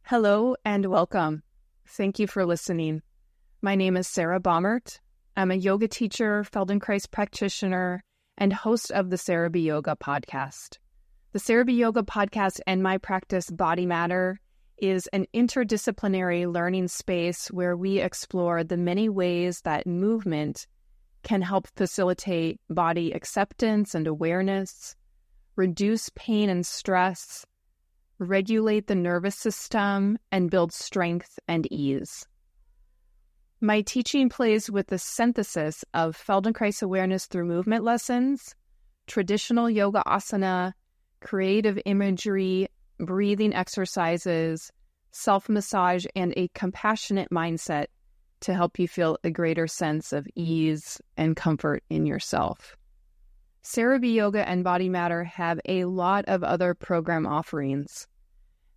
Hello and welcome. Thank you for listening. My name is Sarah Baumert. I'm a yoga teacher, Feldenkrais practitioner, and host of the Sarah B. Yoga podcast. The Sarah B. Yoga podcast and my practice, Body Matter, is an interdisciplinary learning space where we explore the many ways that movement can help facilitate body acceptance and awareness, reduce pain and stress, regulate the nervous system, and build strength and ease. My teaching plays with the synthesis of Feldenkrais awareness through movement lessons, traditional yoga asana, creative imagery, breathing exercises, self-massage, and a compassionate mindset to help you feel a greater sense of ease and comfort in yourself. Sarah B. Yoga and Body Matter have a lot of other program offerings.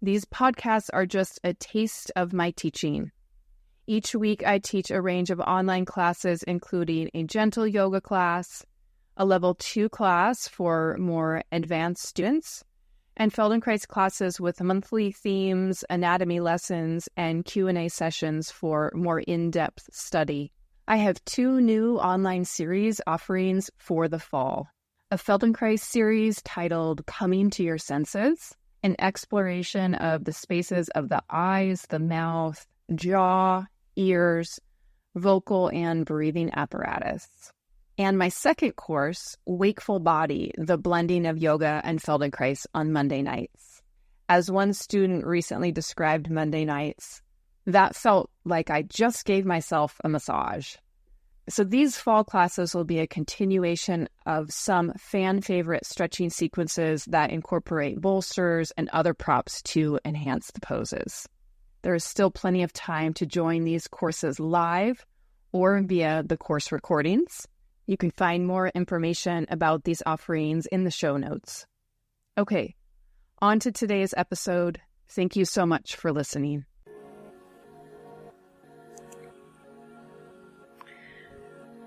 These podcasts are just a taste of my teaching. Each week I teach a range of online classes, including a gentle yoga class, a level 2 class for more advanced students, and Feldenkrais classes with monthly themes, anatomy lessons, and Q&A sessions for more in-depth study. I have 2 new online series offerings for the fall. A Feldenkrais series titled Coming to Your Senses, an exploration of the spaces of the eyes, the mouth, jaw, ears, vocal and breathing apparatus. And my second course, Wakeful Body, the blending of yoga and Feldenkrais on Monday nights. As one student recently described Monday nights, that felt like I just gave myself a massage. So these fall classes will be a continuation of some fan favorite stretching sequences that incorporate bolsters and other props to enhance the poses. There is still plenty of time to join these courses live or via the course recordings. You can find more information about these offerings in the show notes. Okay, on to today's episode. Thank you so much for listening.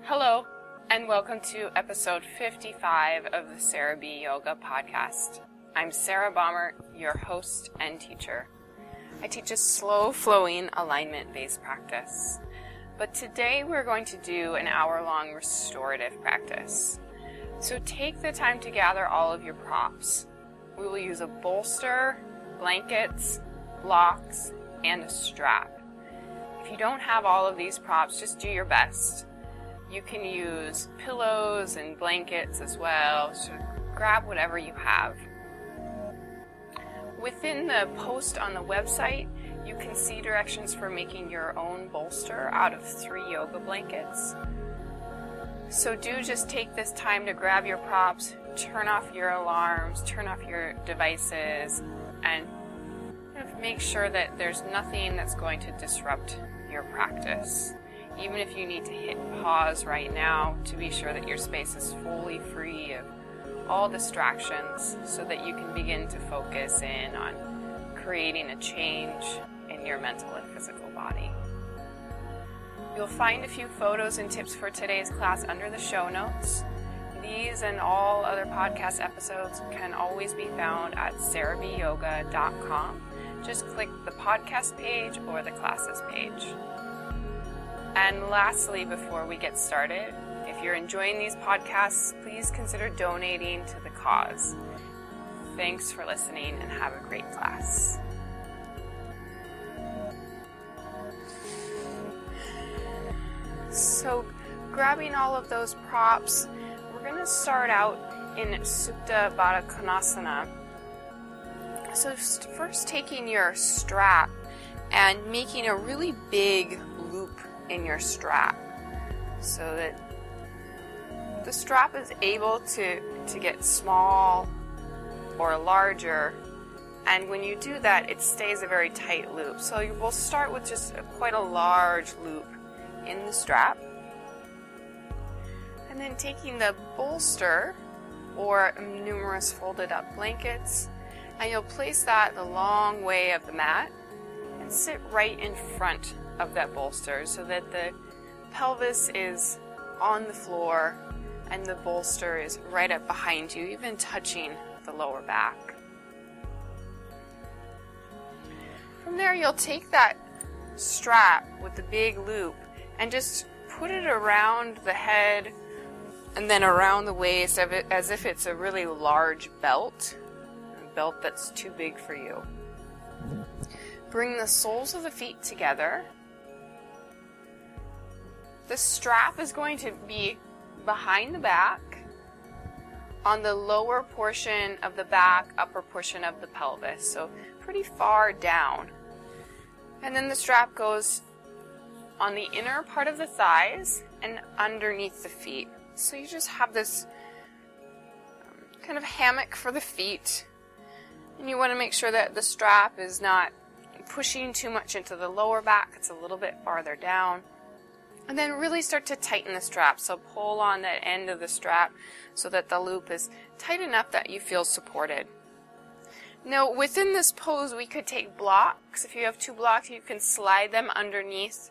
Hello, and welcome to episode 55 of the Sarah B. Yoga podcast. I'm Sarah Baumert, your host and teacher. I teach a slow-flowing alignment-based practice. But today we're going to do an hour-long restorative practice. So take the time to gather all of your props. We will use a bolster, blankets, blocks, and a strap. If you don't have all of these props, just do your best. You can use pillows and blankets as well, so grab whatever you have. Within the post on the website, you can see directions for making your own bolster out of 3 yoga blankets. So do just take this time to grab your props, turn off your alarms, turn off your devices, and make sure that there's nothing that's going to disrupt your practice. Even if you need to hit pause right now to be sure that your space is fully free of all distractions so that you can begin to focus in on creating a change in your mental and physical body. You'll find a few photos and tips for today's class under the show notes. These and all other podcast episodes can always be found at sarahbyoga.com. Just click the podcast page or the classes page. And lastly, before we get started, if you're enjoying these podcasts, please consider donating to the cause. Thanks for listening and have a great class. So, grabbing all of those props, we're going to start out in Supta Baddha Konasana. So first taking your strap and making a really big loop in your strap so that the strap is able to get small or larger, and when you do that it stays a very tight loop. So we'll start with just quite a large loop in the strap, and then taking the bolster or numerous folded up blankets, and you'll place that the long way of the mat and sit right in front of that bolster so that the pelvis is on the floor and the bolster is right up behind you, even touching the lower back. From there, you'll take that strap with the big loop and just put it around the head and then around the waist as if it's a really large belt, a belt that's too big for you. Bring the soles of the feet together. The strap is going to be behind the back on the lower portion of the back, upper portion of the pelvis, so pretty far down. And then the strap goes on the inner part of the thighs and underneath the feet. So you just have this kind of hammock for the feet. And you want to make sure that the strap is not pushing too much into the lower back. It's a little bit farther down. And then really start to tighten the strap. So pull on that end of the strap so that the loop is tight enough that you feel supported. Now, within this pose, we could take blocks. If you have 2 blocks, you can slide them underneath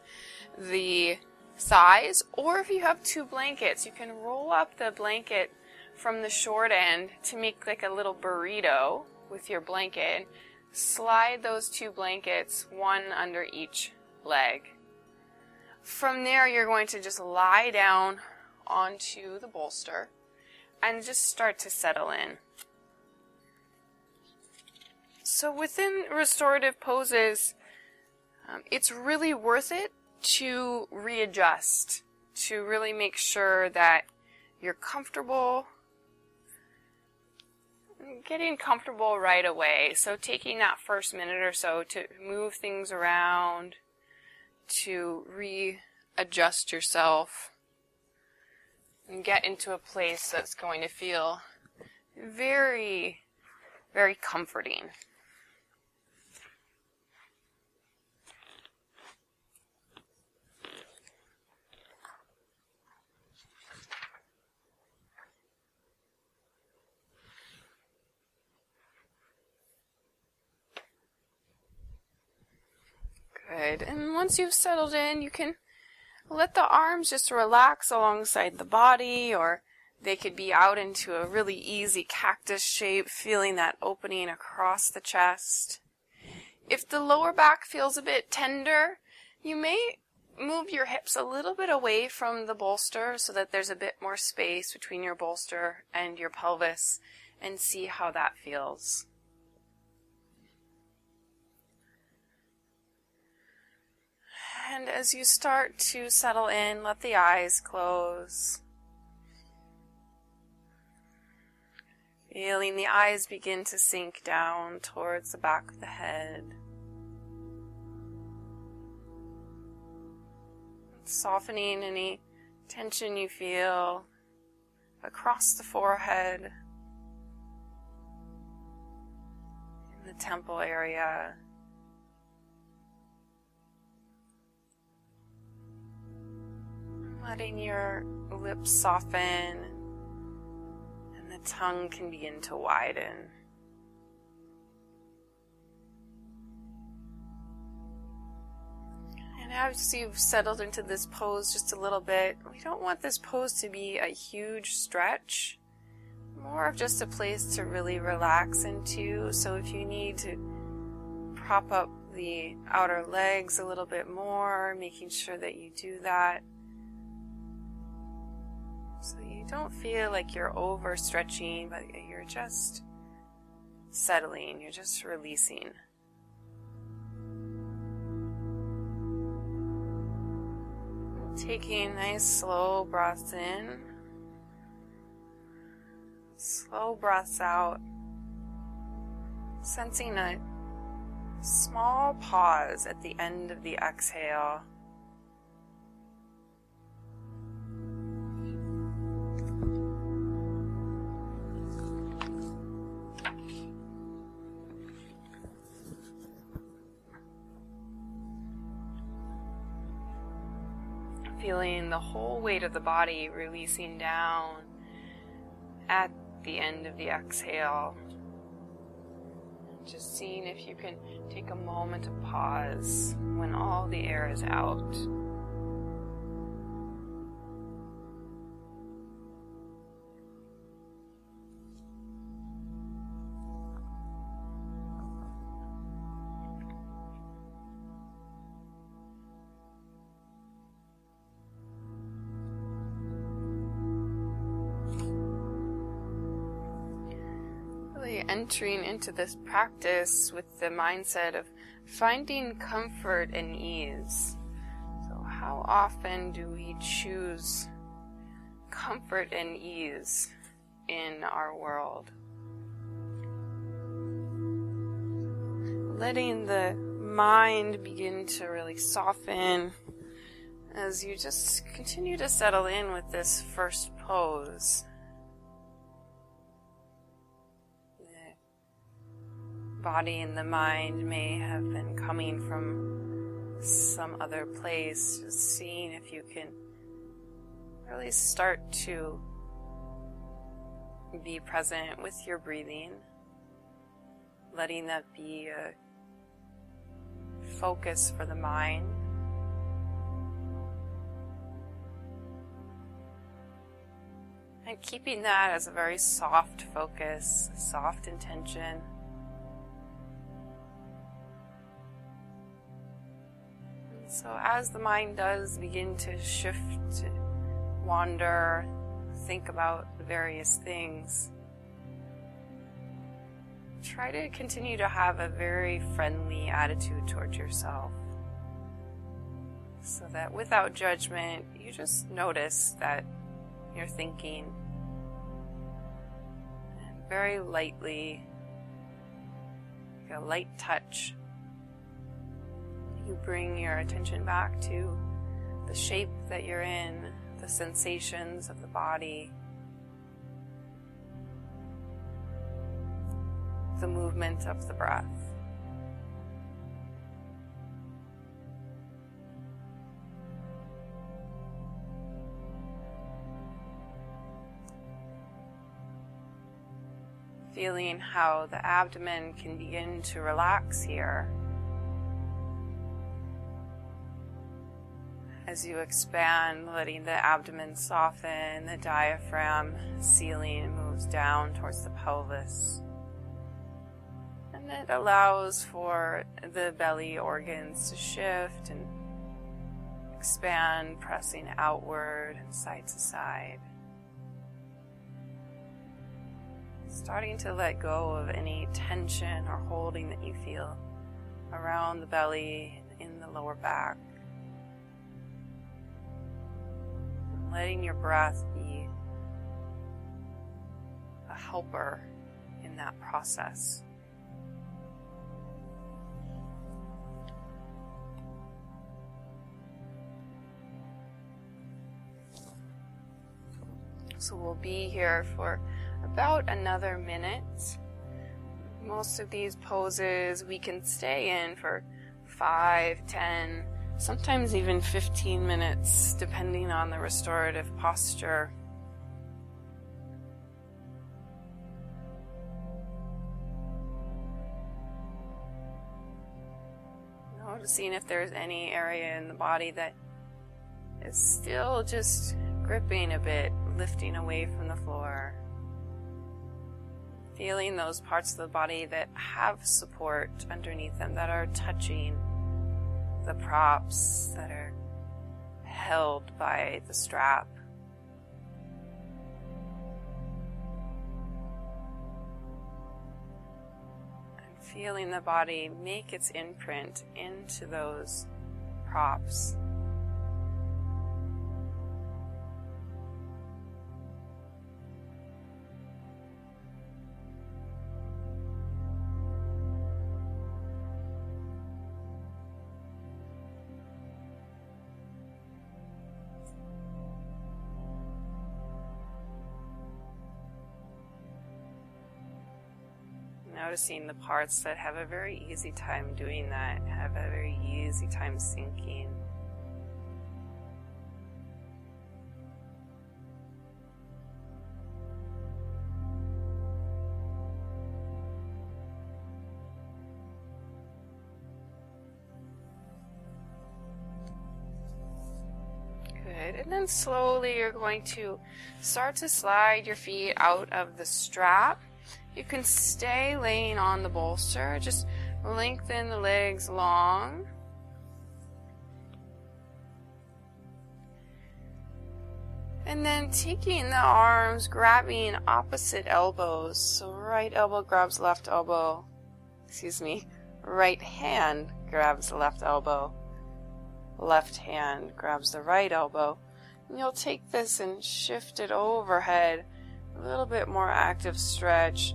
the thighs. Or if you have 2 blankets, you can roll up the blanket from the short end to make like a little burrito with your blanket. And slide those 2 blankets, one under each leg. From there, you're going to just lie down onto the bolster and just start to settle in. So within restorative poses, it's really worth it to readjust, to really make sure that you're comfortable, getting comfortable right away. So taking that first minute or so to move things around, to readjust yourself and get into a place that's going to feel very, very comforting. Good. And once you've settled in, you can let the arms just relax alongside the body, or they could be out into a really easy cactus shape, feeling that opening across the chest. If the lower back feels a bit tender, you may move your hips a little bit away from the bolster so that there's a bit more space between your bolster and your pelvis, and see how that feels. And as you start to settle in, let the eyes close. Feeling the eyes begin to sink down towards the back of the head. Softening any tension you feel across the forehead, in the temple area. Letting your lips soften and the tongue can begin to widen. And as you've settled into this pose just a little bit, we don't want this pose to be a huge stretch. More of just a place to really relax into. So if you need to prop up the outer legs a little bit more, making sure that you do that. So you don't feel like you're overstretching, but you're just settling, you're just releasing. Taking nice slow breaths in, slow breaths out, sensing a small pause at the end of the exhale. Feeling the whole weight of the body releasing down at the end of the exhale. Just seeing if you can take a moment to pause when all the air is out. entering into this practice with the mindset of finding comfort and ease. So how often do we choose comfort and ease in our world? Letting the mind begin to really soften as you just continue to settle in with this first pose. The body and the mind may have been coming from some other place, just seeing if you can really start to be present with your breathing, letting that be a focus for the mind. And keeping that as a very soft focus, soft intention. And so as the mind does begin to shift, to wander, think about various things, try to continue to have a very friendly attitude towards yourself, so that without judgment, you just notice that you're thinking, and very lightly, like a light touch, you bring your attention back to the shape that you're in, the sensations of the body, the movement of the breath. Feeling how the abdomen can begin to relax here as you expand, letting the abdomen soften, the diaphragm ceiling moves down towards the pelvis. And it allows for the belly organs to shift and expand, pressing outward and side to side. Starting to let go of any tension or holding that you feel around the belly, in the lower back. Letting your breath be a helper in that process. So we'll be here for about another minute. Most of these poses we can stay in for 5, 10, sometimes even 15 minutes, depending on the restorative posture. Noticing if there's any area in the body that is still just gripping a bit, lifting away from the floor. Feeling those parts of the body that have support underneath them, that are touching the props, that are held by the strap. And feeling the body make its imprint into those props. Noticing the parts that have a very easy time doing that, have a very easy time sinking. Good, and then slowly you're going to start to slide your feet out of the strap. You can stay laying on the bolster, just lengthen the legs long. And then taking the arms, grabbing opposite elbows. So right elbow grabs left elbow. Right hand grabs the left elbow. Left hand grabs the right elbow. And you'll take this and shift it overhead. A little bit more active stretch.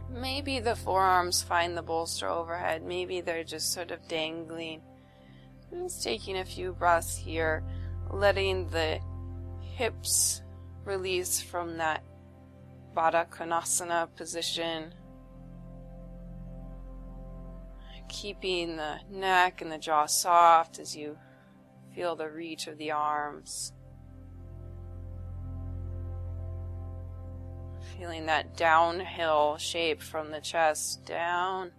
Maybe the forearms find the bolster overhead. Maybe they're just sort of dangling. Just taking a few breaths here, letting the hips release from that Baddha Konasana position. Keeping the neck and the jaw soft as you feel the reach of the arms. Feeling that downhill shape from the chest down.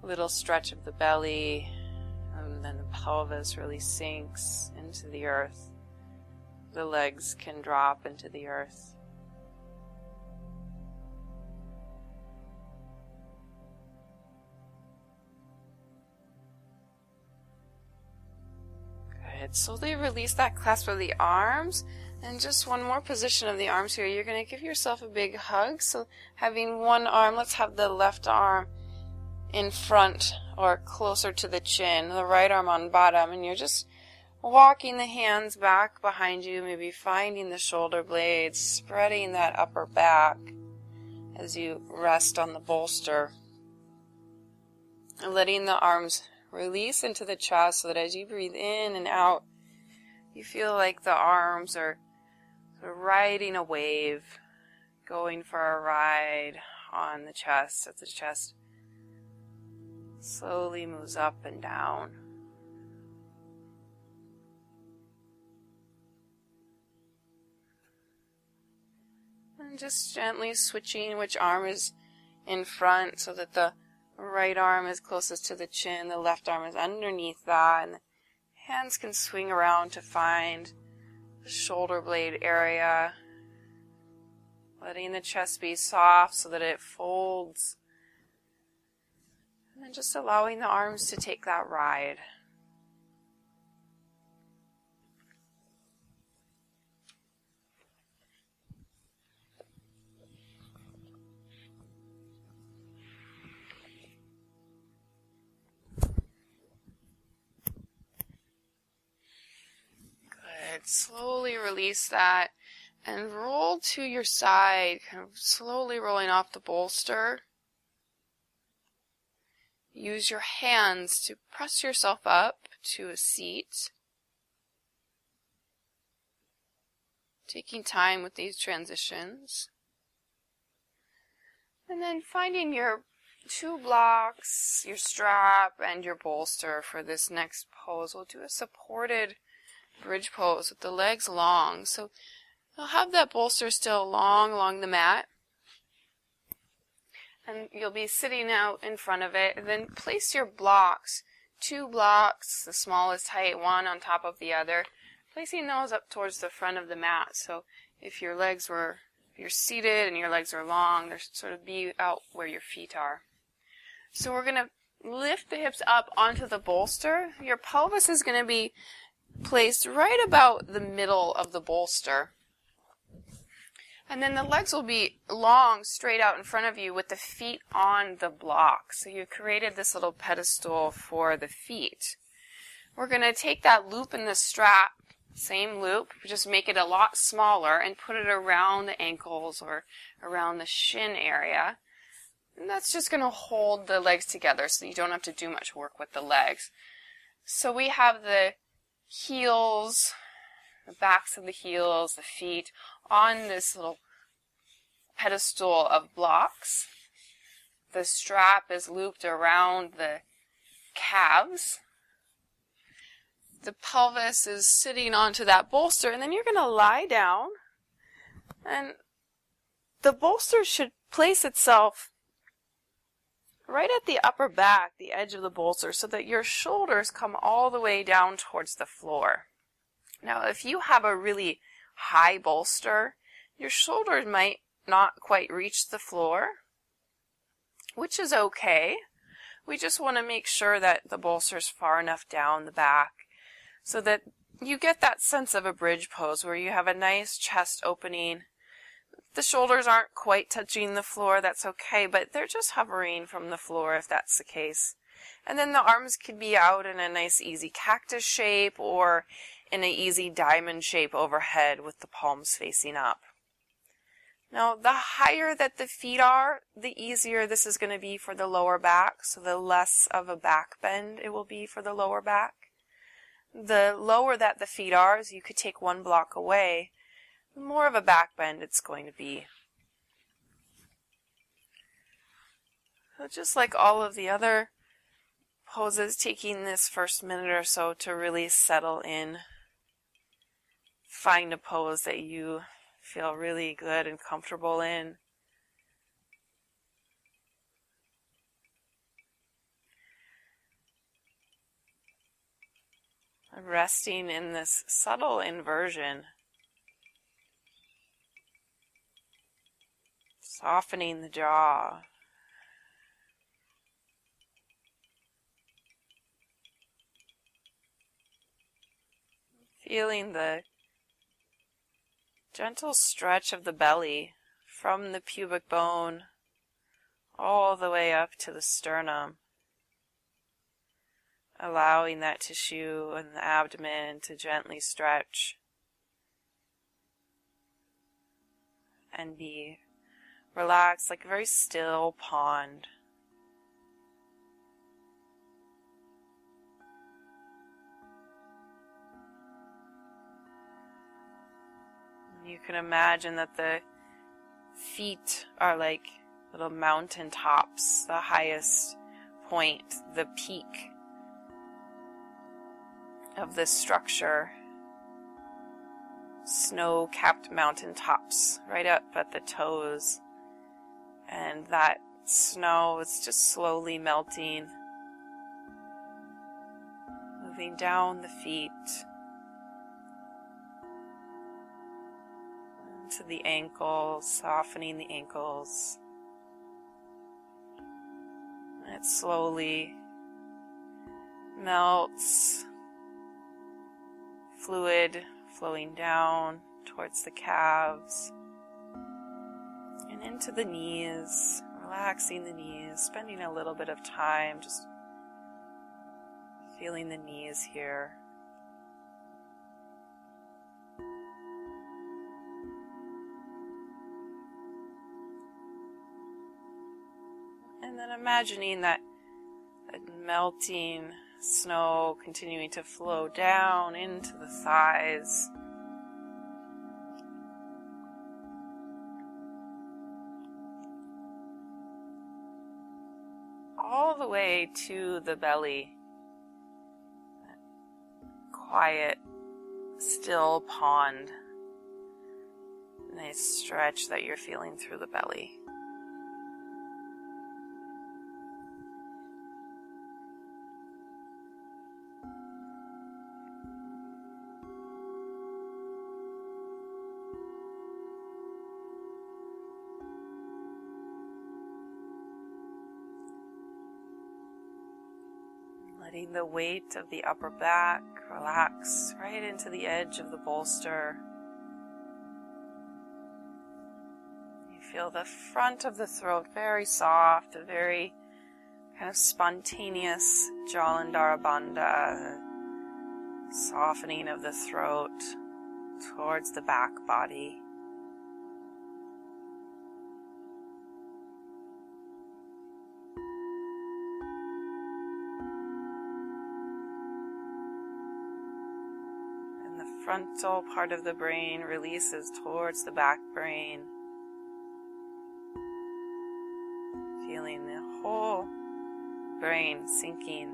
Little stretch of the belly, and then the pelvis really sinks into the earth. The legs can drop into the earth. Good. Slowly release that clasp of the arms. And just one more position of the arms here. You're going to give yourself a big hug. So having one arm, let's have the left arm in front or closer to the chin, the right arm on bottom, and you're just walking the hands back behind you, maybe finding the shoulder blades, spreading that upper back as you rest on the bolster. And letting the arms release into the chest so that as you breathe in and out, you feel like the arms are riding a wave, going for a ride on the chest as the chest slowly moves up and down. And just gently switching which arm is in front so that the right arm is closest to the chin, the left arm is underneath that, and the hands can swing around to find the shoulder blade area, letting the chest be soft so that it folds, and then just allowing the arms to take that ride. Slowly release that and roll to your side, kind of slowly rolling off the bolster. Use your hands to press yourself up to a seat. Taking time with these transitions. And then finding your two blocks, your strap, and your bolster for this next pose. We'll do a supported bridge pose with the legs long. So you'll have that bolster still long along the mat. And you'll be sitting out in front of it. And then place your blocks, two blocks, the smallest height, one on top of the other, placing those up towards the front of the mat. So if you're seated and your legs are long, they're sort of be out where your feet are. So we're going to lift the hips up onto the bolster. Your pelvis is going to be placed right about the middle of the bolster. And then the legs will be long, straight out in front of you with the feet on the block. So you've created this little pedestal for the feet. We're going to take that loop in the strap, same loop, just make it a lot smaller and put it around the ankles or around the shin area. And that's just going to hold the legs together so you don't have to do much work with the legs. So we have the heels, the backs of the heels, the feet on this little pedestal of blocks. The strap is looped around the calves. The pelvis is sitting onto that bolster, and then you're going to lie down, and the bolster should place itself right at the upper back, the edge of the bolster, so that your shoulders come all the way down towards the floor. Now, if you have a really high bolster, your shoulders might not quite reach the floor, which is okay. We just want to make sure that the bolster is far enough down the back so that you get that sense of a bridge pose where you have a nice chest opening. The shoulders aren't quite touching the floor, that's okay, but they're just hovering from the floor if that's the case. And then the arms could be out in a nice easy cactus shape or in an easy diamond shape overhead with the palms facing up. Now, the higher that the feet are, the easier this is going to be for the lower back, so the less of a back bend it will be for the lower back. The lower that the feet are, as you could take one block away, the more of a back bend it's going to be. So just like all of the other poses, taking this first minute or so to really settle in. Find a pose that you feel really good and comfortable in. Resting in this subtle inversion. Softening the jaw. Feeling the gentle stretch of the belly from the pubic bone all the way up to the sternum. Allowing that tissue and the abdomen to gently stretch and be relaxed like a very still pond. You can imagine that the feet are like little mountain tops, the highest point, the peak of this structure. Snow-capped mountain tops right up at the toes. And that snow is just slowly melting, moving down the feet to the ankles, softening the ankles. And it slowly melts, fluid flowing down towards the calves and into the knees, relaxing the knees, spending a little bit of time just feeling the knees here. And then imagining that melting snow continuing to flow down into the thighs. All the way to the belly. That quiet, still pond. Nice stretch that you're feeling through the belly. Letting the weight of the upper back relax right into the edge of the bolster. You feel the front of the throat very soft, a very kind of spontaneous Jalandhara Bandha, softening of the throat towards the back body. Frontal part of the brain releases towards the back brain. Feeling the whole brain sinking.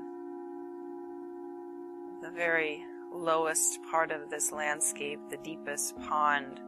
The very lowest part of this landscape, the deepest pond.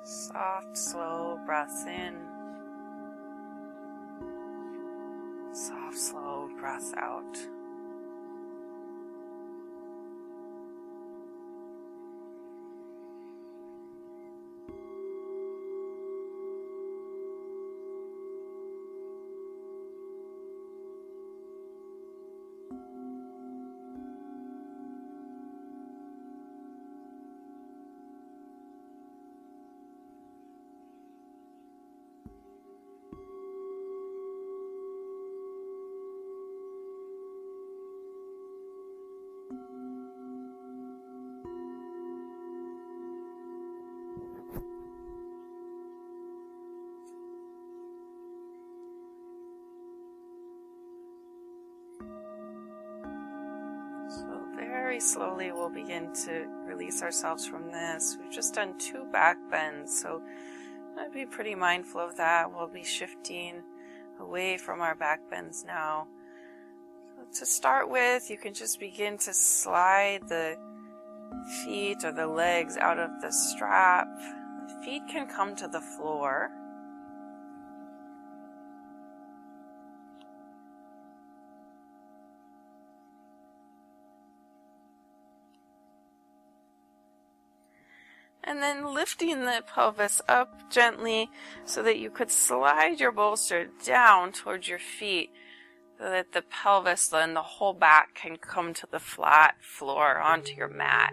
Soft, slow breaths in. Soft, slow breaths out. So very slowly we'll begin to release ourselves from this. We've just done 2 back bends, so I'd be pretty mindful of that. We'll be shifting away from our back bends now. So to start with, you can just begin to slide the feet or the legs out of the strap. The feet can come to the floor. And then lifting the pelvis up gently so that you could slide your bolster down towards your feet so that the pelvis and the whole back can come to the flat floor onto your mat.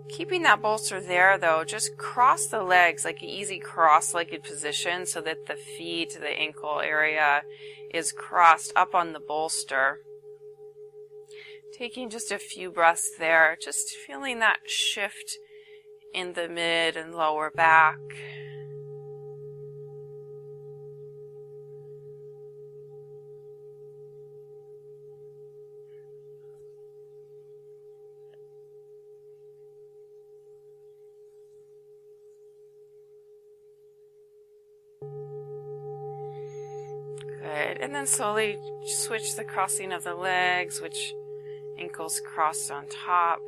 Keeping that bolster there though, just cross the legs like an easy cross-legged position so that the feet, the ankle area is crossed up on the bolster. Taking just a few breaths there, just feeling that shift in the mid and lower back. Good. And then slowly switch the crossing of the legs, which ankles crossed on top.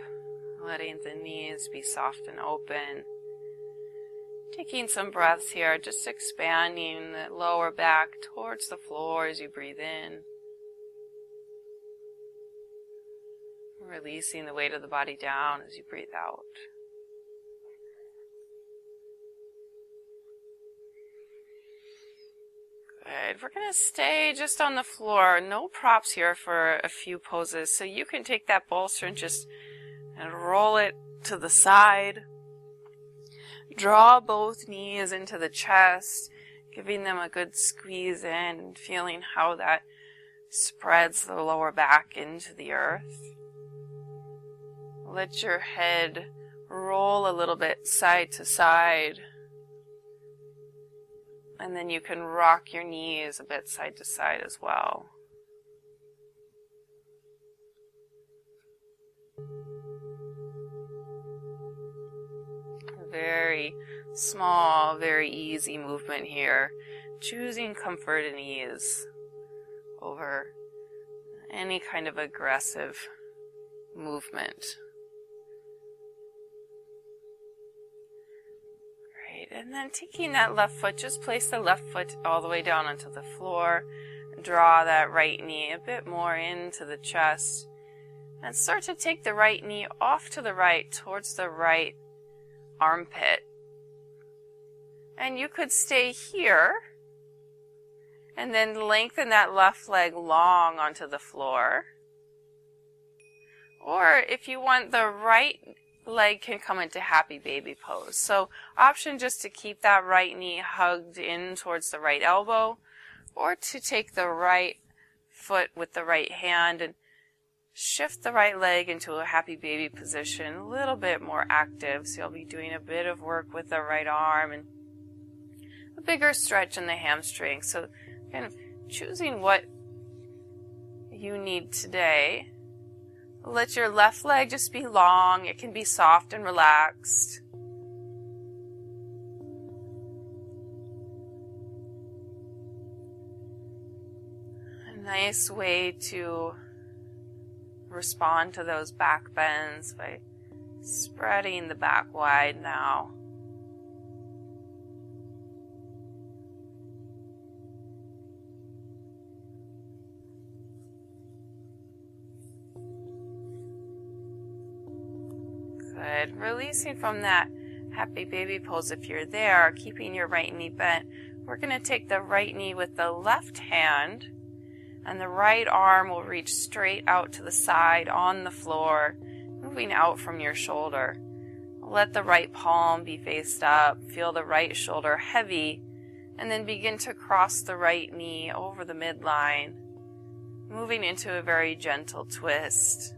Letting the knees be soft and open. Taking some breaths here, just expanding the lower back towards the floor as you breathe in. Releasing the weight of the body down as you breathe out. Good. We're going to stay just on the floor. No props here for a few poses. So you can take that bolster and roll it to the side. Draw both knees into the chest, giving them a good squeeze in and feeling how that spreads the lower back into the earth. Let your head roll a little bit side to side. And then you can rock your knees a bit side to side as well. Very small, very easy movement here. Choosing comfort and ease over any kind of aggressive movement. Great. And then taking that left foot, just place the left foot all the way down onto the floor. Draw that right knee a bit more into the chest. And start to take the right knee off to the right towards the right armpit. And you could stay here and then lengthen that left leg long onto the floor. Or if you want, the right leg can come into happy baby pose. So option just to keep that right knee hugged in towards the right elbow, or to take the right foot with the right hand and shift the right leg into a happy baby position, a little bit more active. So you'll be doing a bit of work with the right arm and a bigger stretch in the hamstring. So kind of choosing what you need today. Let your left leg just be long. It can be soft and relaxed. A nice way to respond to those back bends by spreading the back wide now. Good. Releasing from that happy baby pose if you're there, keeping your right knee bent. We're going to take the right knee with the left hand, and the right arm will reach straight out to the side on the floor, moving out from your shoulder. Let the right palm be faced up. Feel the right shoulder heavy, and then begin to cross the right knee over the midline, moving into a very gentle twist.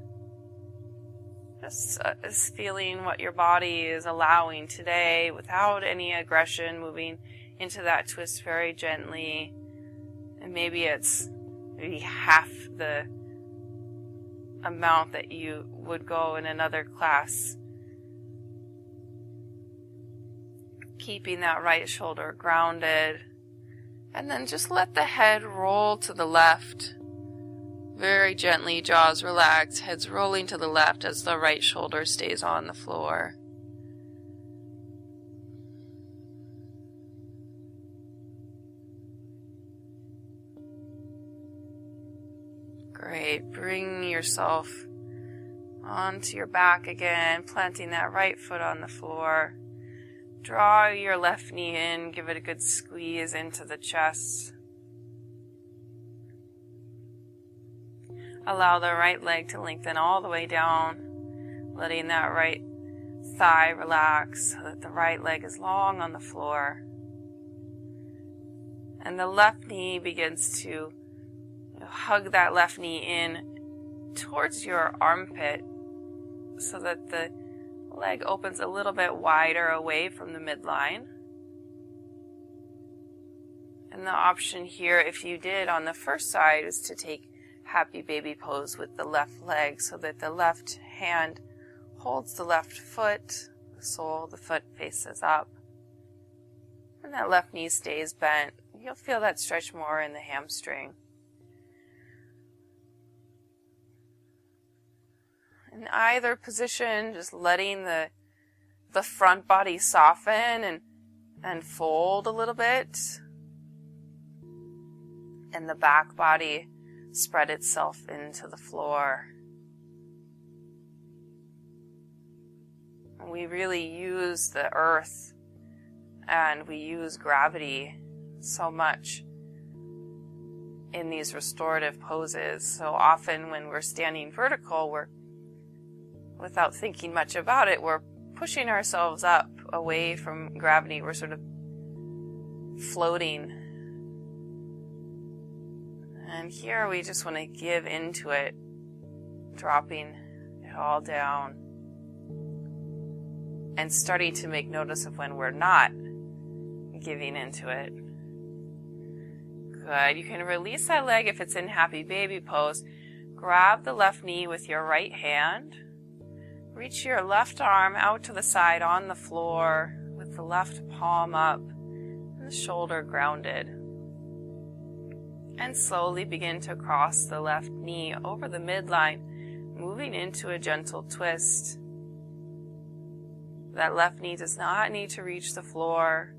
Just feeling what your body is allowing today without any aggression, moving into that twist very gently. And maybe it's half the amount that you would go in another class. Keeping that right shoulder grounded. And then just let the head roll to the left. Very gently, jaws relaxed, heads rolling to the left as the right shoulder stays on the floor. Great. Bring yourself onto your back again, planting that right foot on the floor. Draw your left knee in, give it a good squeeze into the chest. Allow the right leg to lengthen all the way down, letting that right thigh relax so that the right leg is long on the floor. And the left knee begins to hug that left knee in towards your armpit so that the leg opens a little bit wider away from the midline. And the option here, if you did on the first side, is to take happy baby pose with the left leg so that the left hand holds the left foot, the sole of the foot faces up, and that left knee stays bent. You'll feel that stretch more in the hamstring. In either position, just letting the front body soften and fold a little bit, and the back body spread itself into the floor. We really use the earth and we use gravity so much in these restorative poses. So often when we're standing vertical, without thinking much about it, we're pushing ourselves up away from gravity. We're sort of floating. And here we just want to give into it, dropping it all down and starting to make notice of when we're not giving into it. Good. You can release that leg if it's in happy baby pose. Grab the left knee with your right hand. Reach your left arm out to the side on the floor with the left palm up and the shoulder grounded. And slowly begin to cross the left knee over the midline, moving into a gentle twist. That left knee does not need to reach the floor.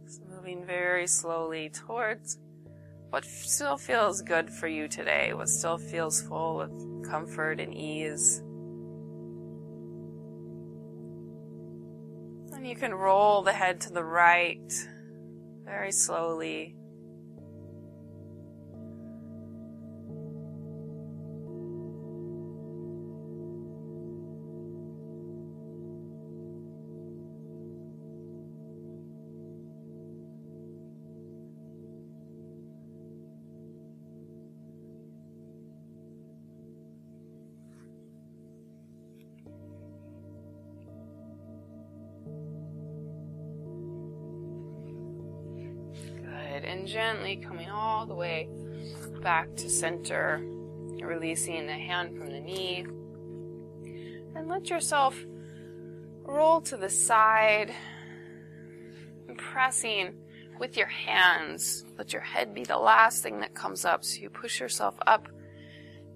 Just moving very slowly towards what still feels good for you today, what still feels full of comfort and ease. And you can roll the head to the right very slowly. And gently coming all the way back to center, releasing the hand from the knee. And let yourself roll to the side, and pressing with your hands. Let your head be the last thing that comes up, so you push yourself up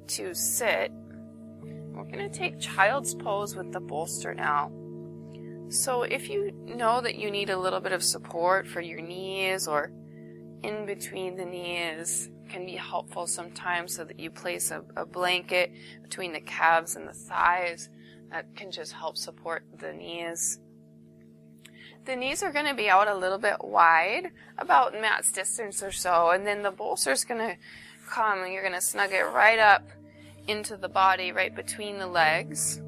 to sit. We're going to take child's pose with the bolster now. So if you know that you need a little bit of support for your knees or in between the knees, can be helpful sometimes, so that you place a blanket between the calves and the thighs. That can just help support the knees. The knees are going to be out a little bit wide, about mat's distance or so, and then the bolster is going to come and you're going to snug it right up into the body, right between the legs.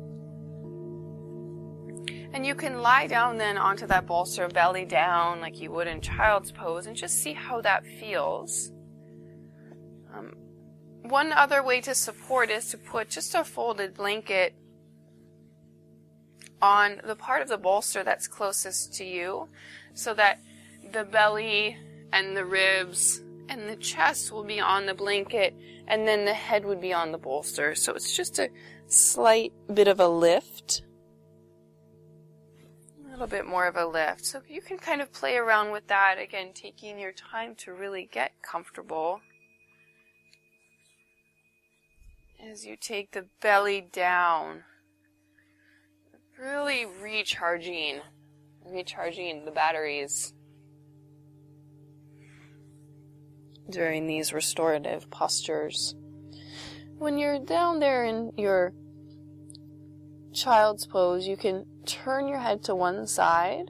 And you can lie down then onto that bolster, belly down, like you would in child's pose, and just see how that feels. One other way to support is to put just a folded blanket on the part of the bolster that's closest to you, so that the belly and the ribs and the chest will be on the blanket, and then the head would be on the bolster. So it's just a slight bit of a lift. A little bit more of a lift. So you can kind of play around with that, again, taking your time to really get comfortable. As you take the belly down, really recharging the batteries during these restorative postures. When you're down there in your child's pose, you can turn your head to one side,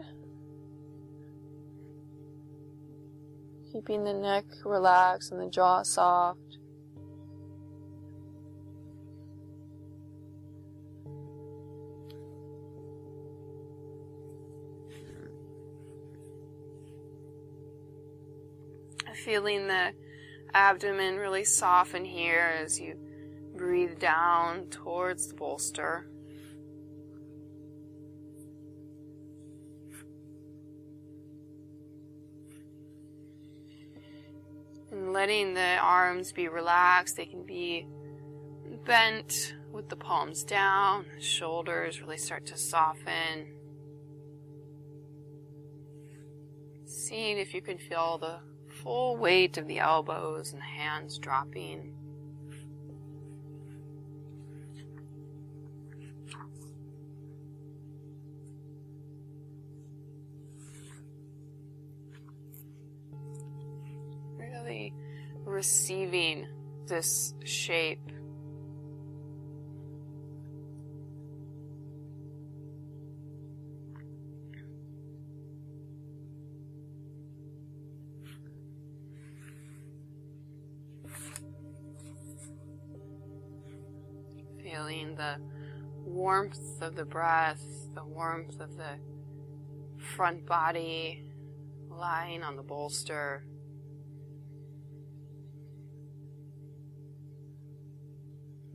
keeping the neck relaxed and the jaw soft. Feeling the abdomen really soften here as you breathe down towards the bolster. And letting the arms be relaxed. They can be bent with the palms down. Shoulders really start to soften. Seeing if you can feel the full weight of the elbows and the hands dropping. Really receiving this shape. Feeling the warmth of the breath, the warmth of the front body lying on the bolster.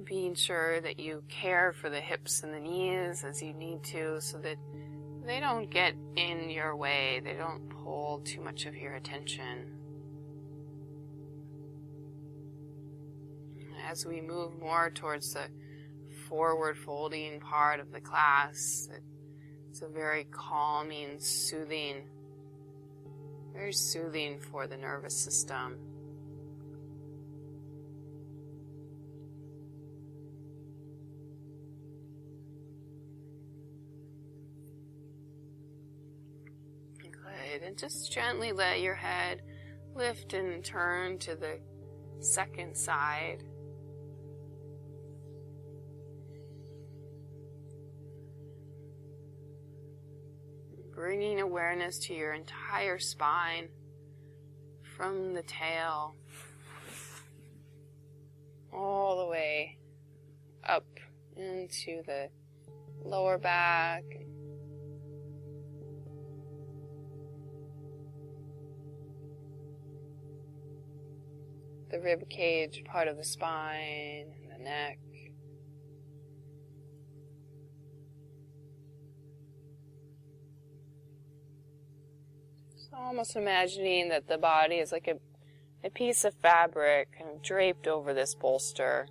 Being sure that you care for the hips and the knees as you need to, so that they don't get in your way, they don't pull too much of your attention. As we move more towards the forward folding part of the class, it's a very calming, soothing, very soothing for the nervous system. Good, and just gently let your head lift and turn to the second side. Bringing awareness to your entire spine, from the tail all the way up into the lower back, the rib cage part of the spine, and the neck. Almost imagining that the body is like a piece of fabric kind of draped over this bolster.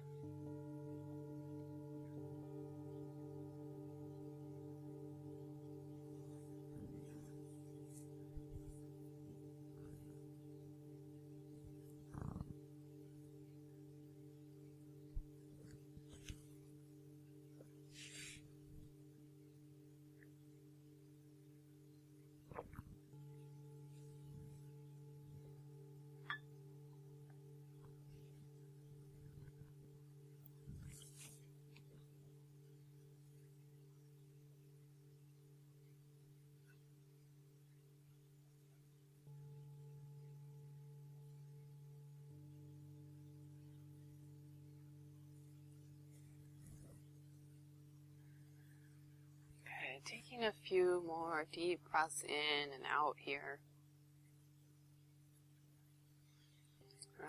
Good. Taking a few more deep breaths in and out here.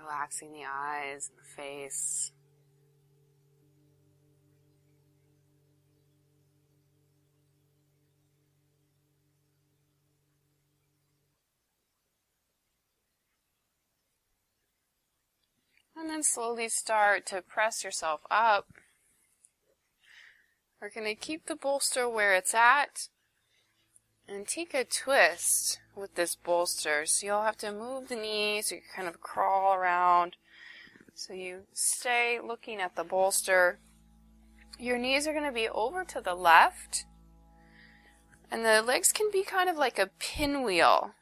Relaxing the eyes and the face. And then slowly start to press yourself up. We're going to keep the bolster where it's at and take a twist with this bolster. So you'll have to move the knees, so you kind of crawl around. So you stay looking at the bolster. Your knees are going to be over to the left, and the legs can be kind of like a pinwheel.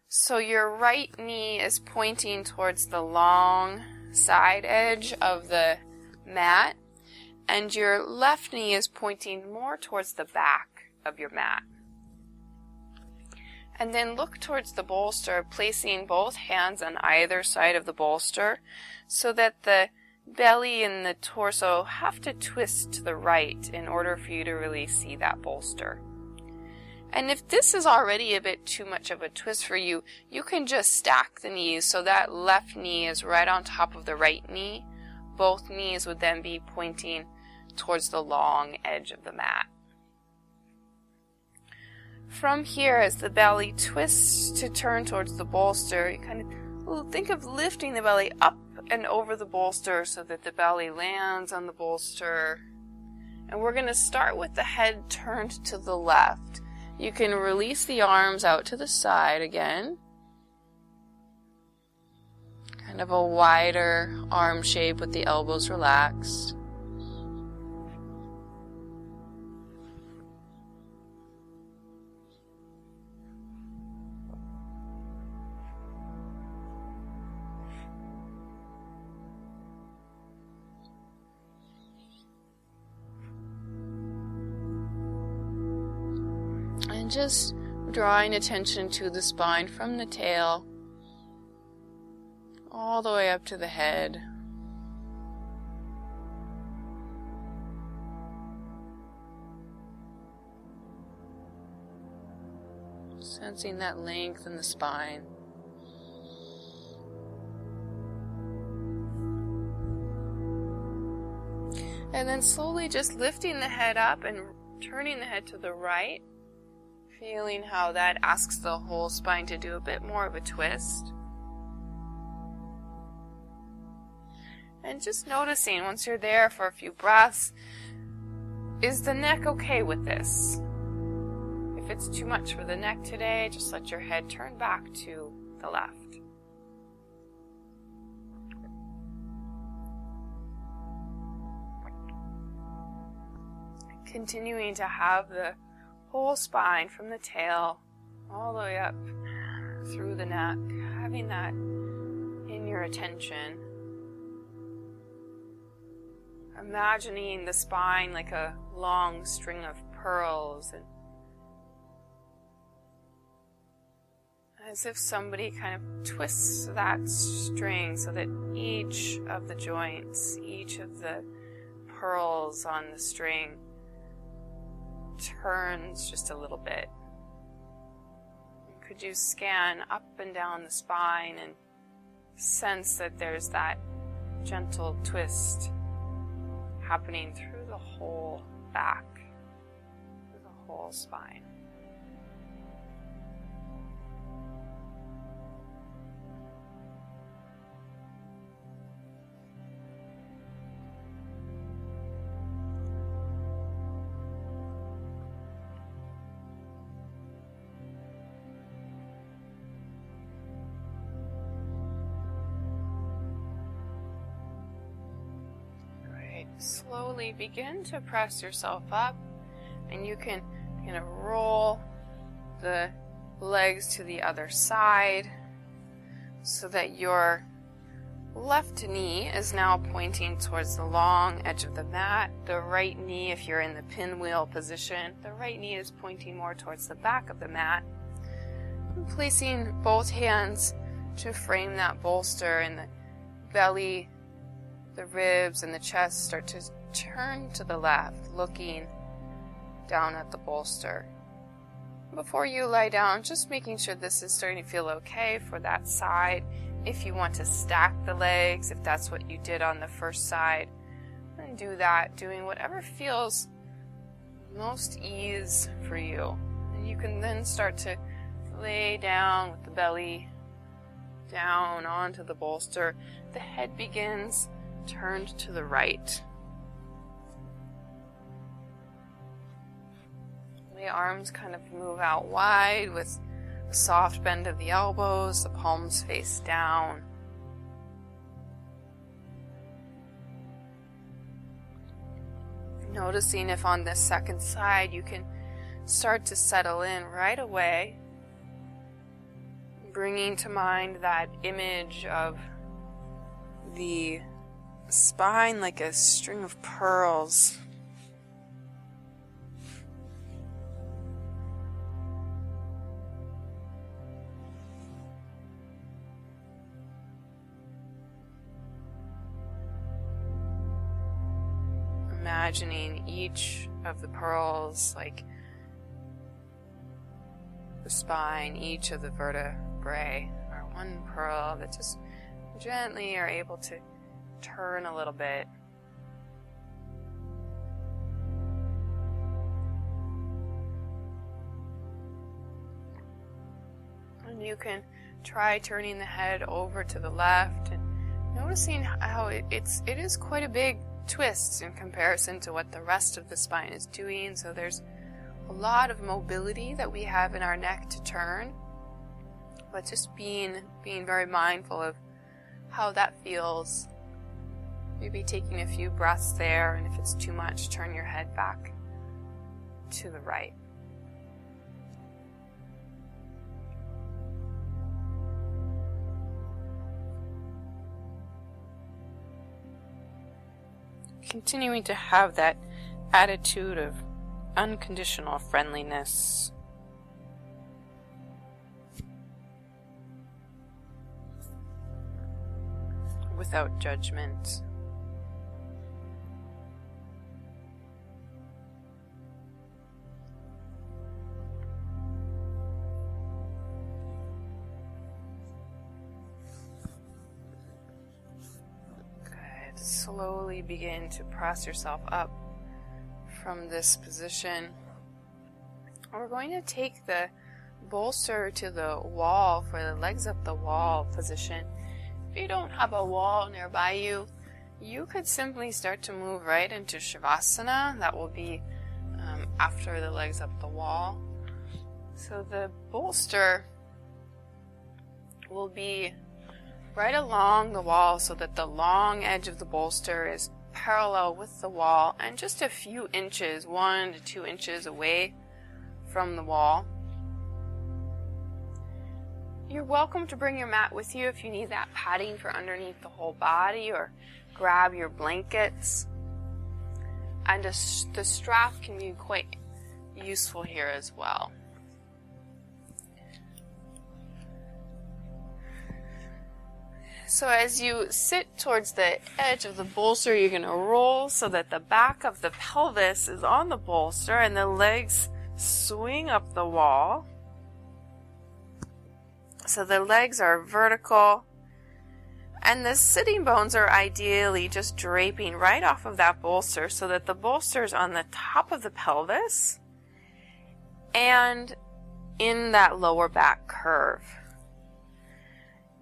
So your right knee is pointing towards the long side edge of the mat, and your left knee is pointing more towards the back of your mat. And then look towards the bolster, placing both hands on either side of the bolster so that the belly and the torso have to twist to the right in order for you to really see that bolster. And if this is already a bit too much of a twist for you, you can just stack the knees so that left knee is right on top of the right knee. Both knees would then be pointing towards the long edge of the mat. From here, as the belly twists to turn towards the bolster, you kind of think of lifting the belly up and over the bolster so that the belly lands on the bolster. And we're going to start with the head turned to the left. You can release the arms out to the side again. Kind of a wider arm shape with the elbows relaxed. And just drawing attention to the spine from the tail all the way up to the head. Sensing that length in the spine. And then slowly just lifting the head up and turning the head to the right. Feeling how that asks the whole spine to do a bit more of a twist. And just noticing, once you're there for a few breaths, is the neck okay with this? If it's too much for the neck today, just let your head turn back to the left. Continuing to have the whole spine from the tail all the way up through the neck, having that in your attention. Imagining the spine like a long string of pearls, and as if somebody kind of twists that string so that each of the joints, each of the pearls on the string turns just a little bit. Could you scan up and down the spine and sense that there's that gentle twist happening through the whole back, through the whole spine? Slowly begin to press yourself up, and you can roll the legs to the other side so that your left knee is now pointing towards the long edge of the mat. The right knee, if you're in the pinwheel position, the right knee is pointing more towards the back of the mat. And placing both hands to frame that bolster, and the belly, the ribs, and the chest start to turn to the left, looking down at the bolster. Before you lie down, just making sure this is starting to feel okay for that side. If you want to stack the legs, if that's what you did on the first side, then do that, doing whatever feels most ease for you. And you can then start to lay down with the belly down onto the bolster. The head begins turned to the right. The arms kind of move out wide with a soft bend of the elbows, the palms face down. Noticing if on this second side you can start to settle in right away, bringing to mind that image of the spine like a string of pearls. Imagining each of the pearls like the spine, each of the vertebrae are one pearl that just gently are able to turn a little bit. And you can try turning the head over to the left and noticing how it is quite a big twist in comparison to what the rest of the spine is doing. So there's a lot of mobility that we have in our neck to turn, but just being very mindful of how that feels. Maybe taking a few breaths there, and if it's too much, turn your head back to the right. Continuing to have that attitude of unconditional friendliness. Without judgment. Slowly begin to press yourself up from this position. We're going to take the bolster to the wall for the legs up the wall position. If you don't have a wall nearby you, you could simply start to move right into Shavasana. That will be after the legs up the wall. So the bolster will be right along the wall so that the long edge of the bolster is parallel with the wall and just a few inches, 1 to 2 inches away from the wall. You're welcome to bring your mat with you if you need that padding for underneath the whole body, or grab your blankets. And the strap can be quite useful here as well. So as you sit towards the edge of the bolster, you're going to roll so that the back of the pelvis is on the bolster and the legs swing up the wall. So the legs are vertical, and the sitting bones are ideally just draping right off of that bolster so that the bolster is on the top of the pelvis and in that lower back curve.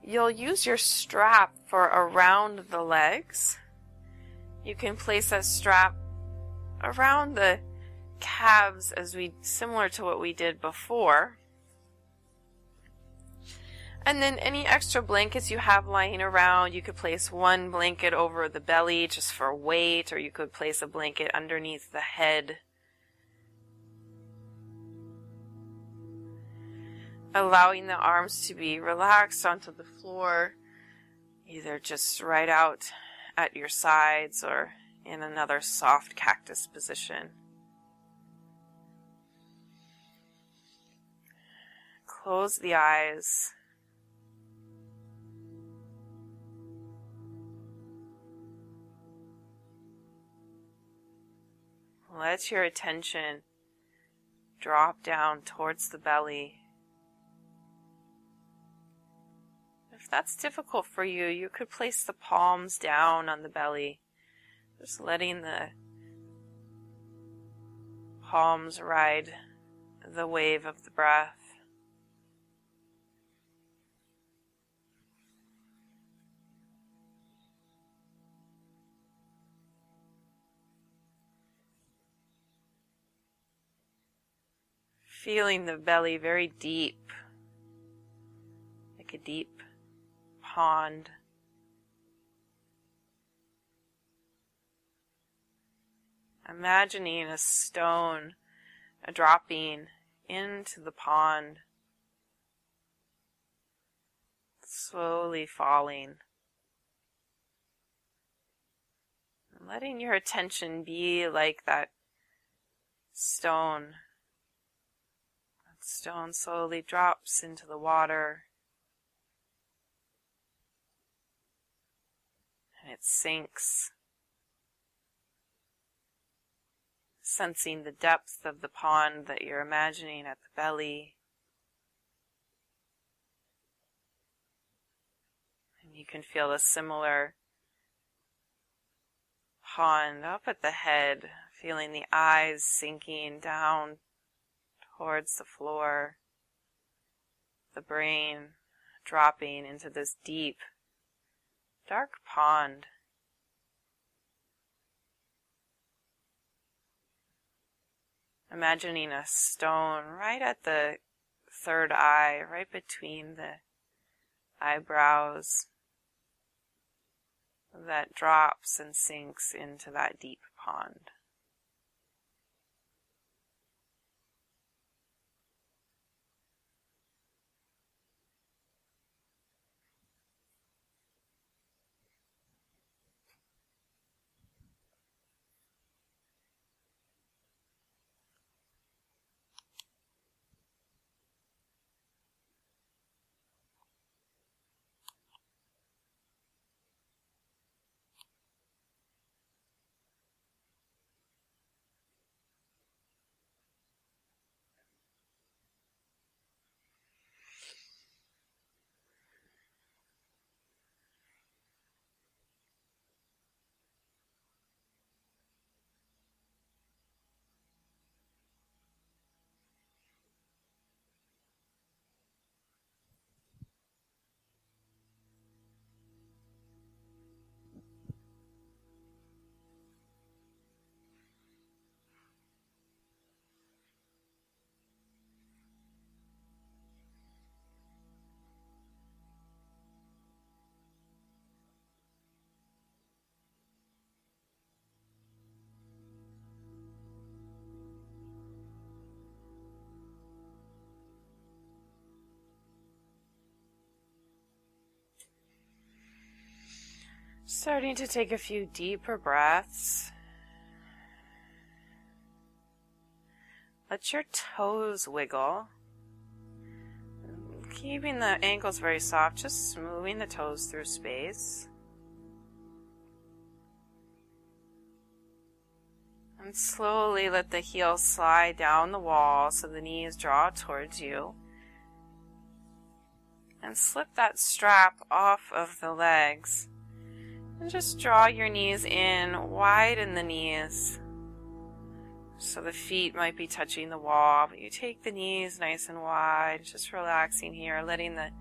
You'll use your strap for around the legs. You can place a strap around the calves similar to what we did before. And then any extra blankets you have lying around, you could place one blanket over the belly just for weight, or you could place a blanket underneath the head. Allowing the arms to be relaxed onto the floor, either just right out at your sides or in another soft cactus position. Close the eyes. Let your attention drop down towards the belly. If that's difficult for you, you could place the palms down on the belly, just letting the palms ride the wave of the breath. Feeling the belly very deep, like a deep pond. Imagining a stone dropping into the pond, slowly falling. And letting your attention be like that stone. That stone slowly drops into the water. And it sinks. Sensing the depth of the pond that you're imagining at the belly. And you can feel a similar pond up at the head, feeling the eyes sinking down towards the floor, the brain dropping into this deep, dark pond. Imagining a stone right at the third eye, right between the eyebrows, that drops and sinks into that deep pond. Starting to take a few deeper breaths. Let your toes wiggle. Keeping the ankles very soft, just moving the toes through space. And slowly let the heels slide down the wall so the knees draw towards you. And slip that strap off of the legs. And just draw your knees in, widen the knees. So the feet might be touching the wall, but you take the knees nice and wide, just relaxing here, letting the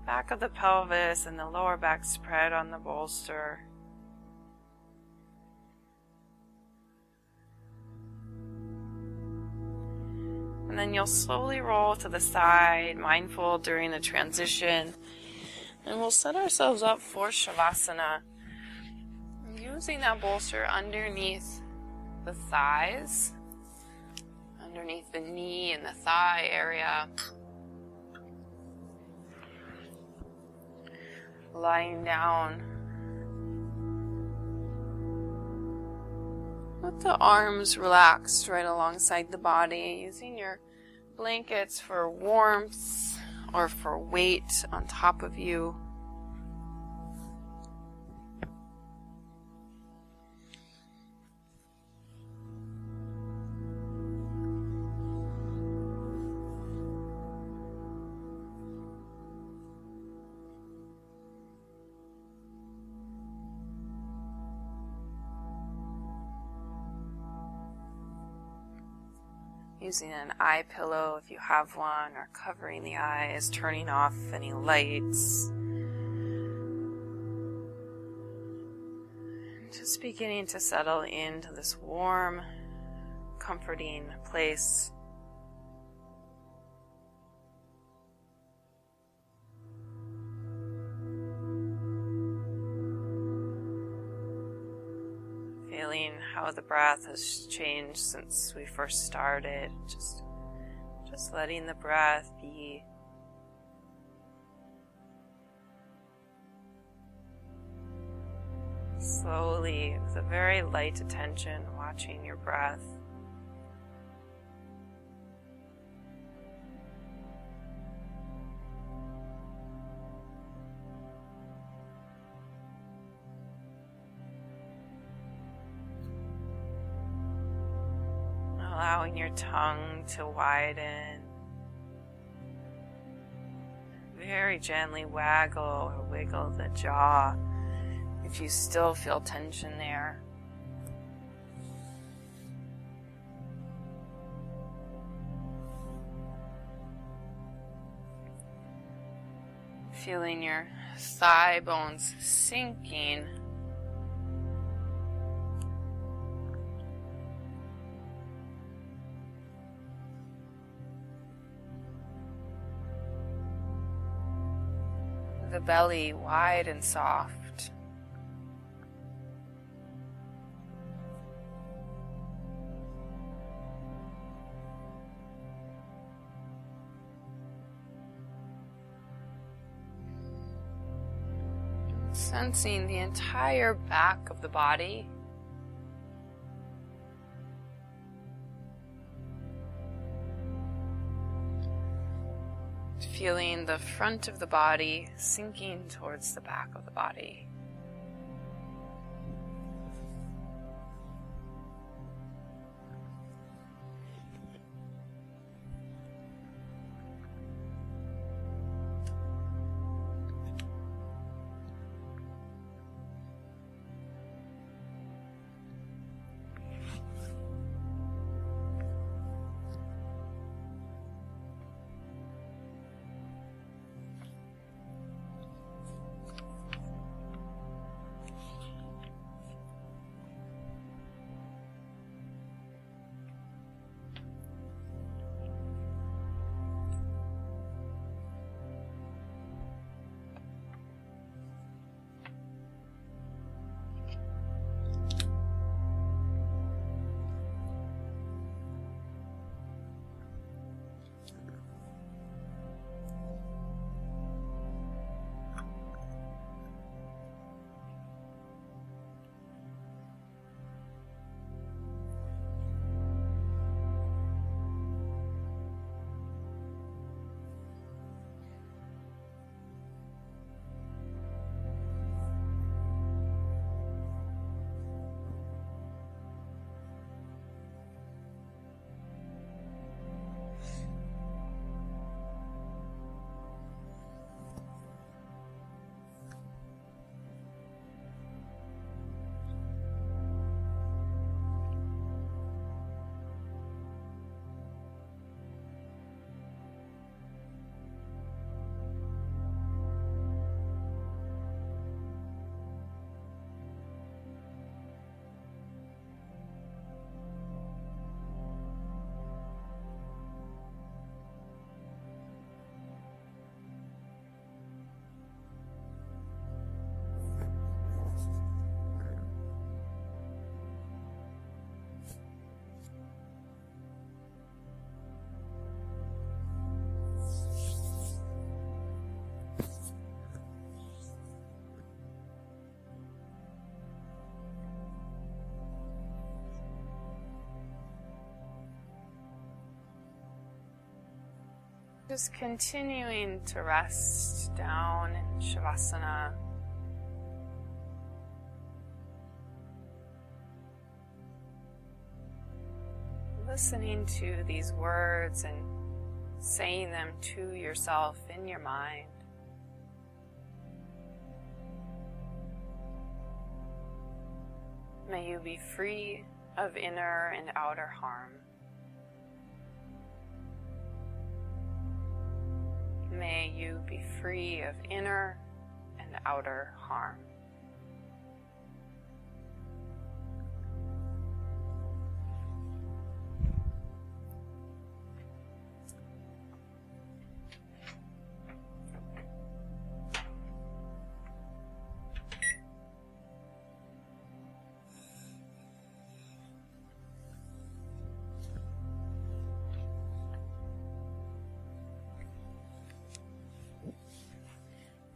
back of the pelvis and the lower back spread on the bolster. And then you'll slowly roll to the side, mindful during the transition. And we'll set ourselves up for Shavasana, using that bolster underneath the thighs, underneath the knee and the thigh area. Lying down. Let the arms relaxed right alongside the body, using your blankets for warmth or for weight on top of you. using an eye pillow if you have one, or covering the eyes, turning off any lights. Just beginning to settle into this warm, comforting place. Feeling how the breath has changed since we first started. Just letting the breath be. Slowly, with a very light attention, watching your breath. Allowing your tongue to widen. Very gently waggle or wiggle the jaw if you still feel tension there. Feeling your thigh bones sinking. The belly wide and soft. Sensing the entire back of the body. Feeling the front of the body sinking towards the back of the body. Just continuing to rest down in Shavasana. Listening to these words and saying them to yourself in your mind. May you be free of inner and outer harm. May you be free of inner and outer harm.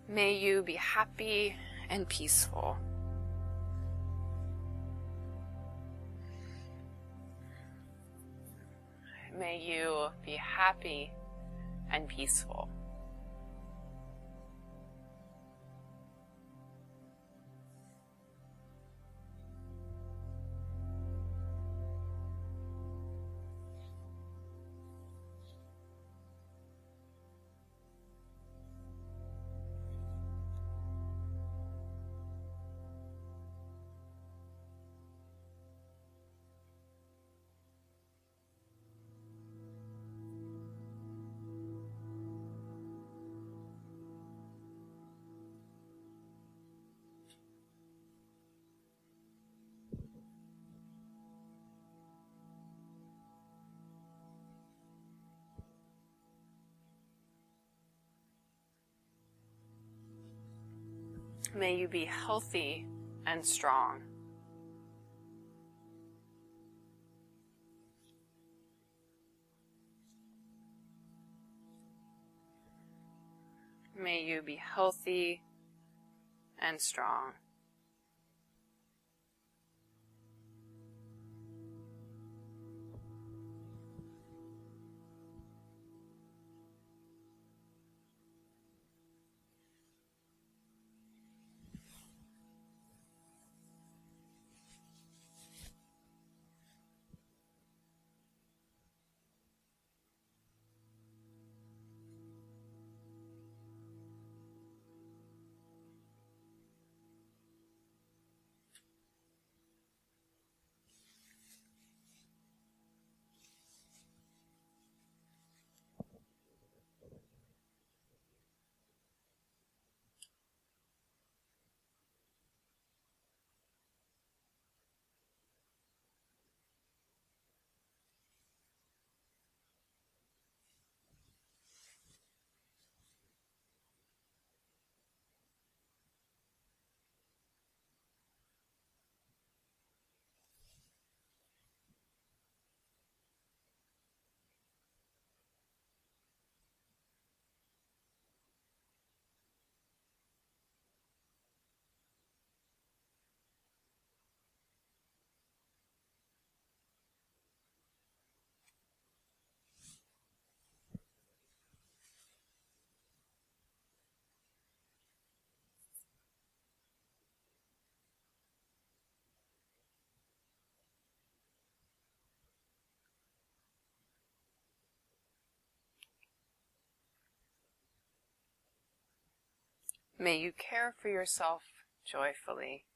May you be happy and peaceful. May you be happy and peaceful. May you be healthy and strong. May you be healthy and strong. May you care for yourself joyfully.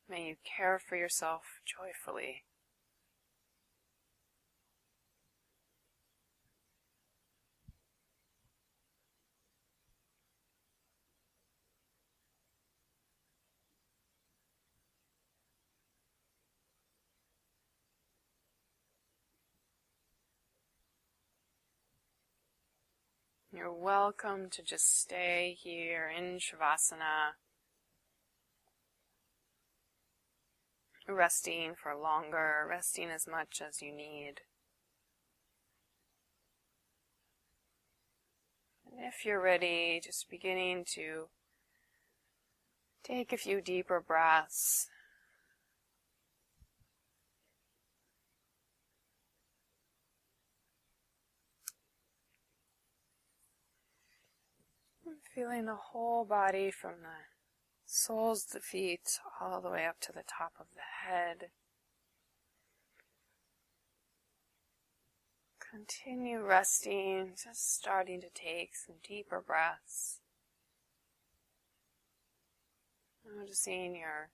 May you care for yourself joyfully. You're welcome to just stay here in Shavasana, resting for longer, resting as much as you need. And if you're ready, just beginning to take a few deeper breaths. Feeling the whole body from the soles of the feet all the way up to the top of the head. Continue resting, just starting to take some deeper breaths. Noticing your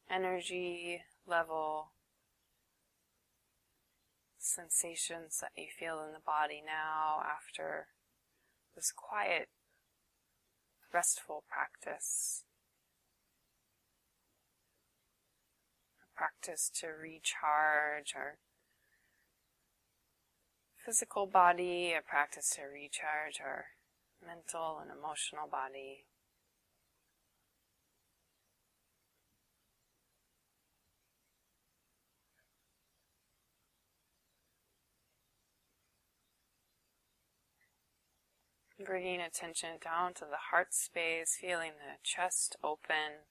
energy level, sensations that you feel in the body now after this quiet, restful practice. A practice to recharge our physical body, a practice to recharge our mental and emotional body. Bringing attention down to the heart space, feeling the chest open,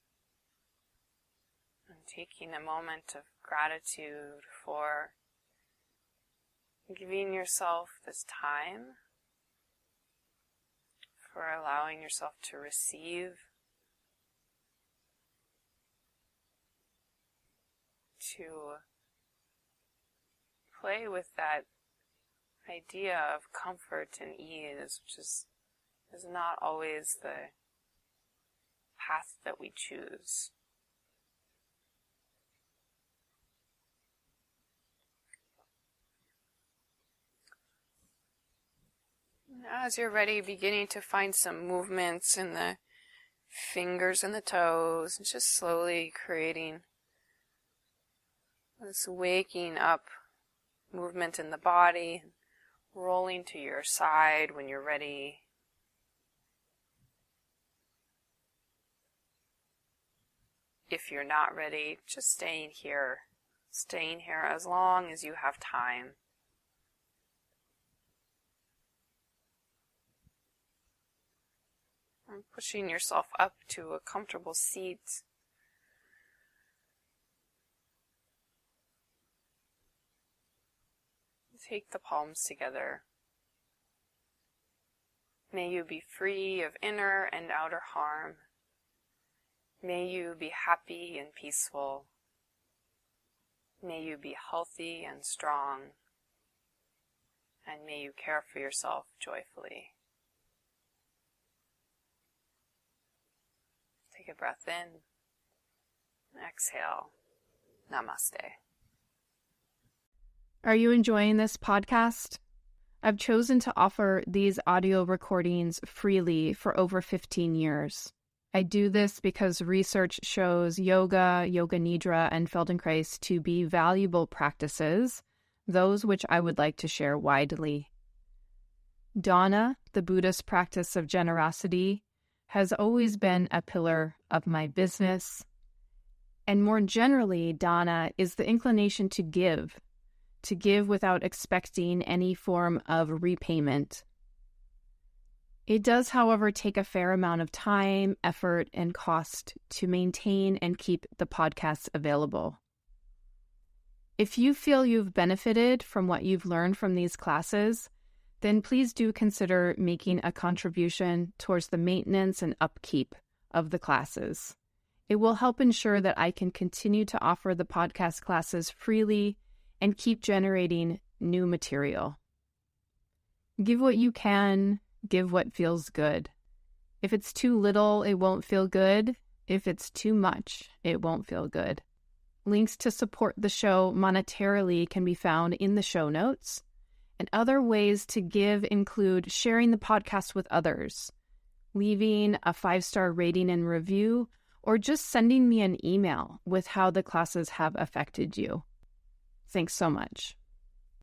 and taking a moment of gratitude for giving yourself this time, for allowing yourself to receive, to play with that idea of comfort and ease, which is not always the path that we choose. As you're ready, beginning to find some movements in the fingers and the toes, and just slowly creating this waking up movement in the body, rolling to your side when you're ready. If you're not ready, just staying here as long as you have time. And pushing yourself up to a comfortable seat. Take the palms together. May you be free of inner and outer harm. May you be happy and peaceful. May you be healthy and strong. And may you care for yourself joyfully. Take a breath in. Exhale. Namaste. Are you enjoying this podcast? I've chosen to offer these audio recordings freely for over 15 years. I do this because research shows yoga, yoga nidra, and Feldenkrais to be valuable practices, those which I would like to share widely. Dana, the Buddhist practice of generosity, has always been a pillar of my business. And more generally, Dana is the inclination to give without expecting any form of repayment. It does, however, take a fair amount of time, effort, and cost to maintain and keep the podcasts available. If you feel you've benefited from what you've learned from these classes, then please do consider making a contribution towards the maintenance and upkeep of the classes. It will help ensure that I can continue to offer the podcast classes freely and keep generating new material. Give what you can, give what feels good. If it's too little, it won't feel good. If it's too much, it won't feel good. Links to support the show monetarily can be found in the show notes. And other ways to give include sharing the podcast with others, leaving a 5-star rating and review, or just sending me an email with how the classes have affected you. Thanks so much.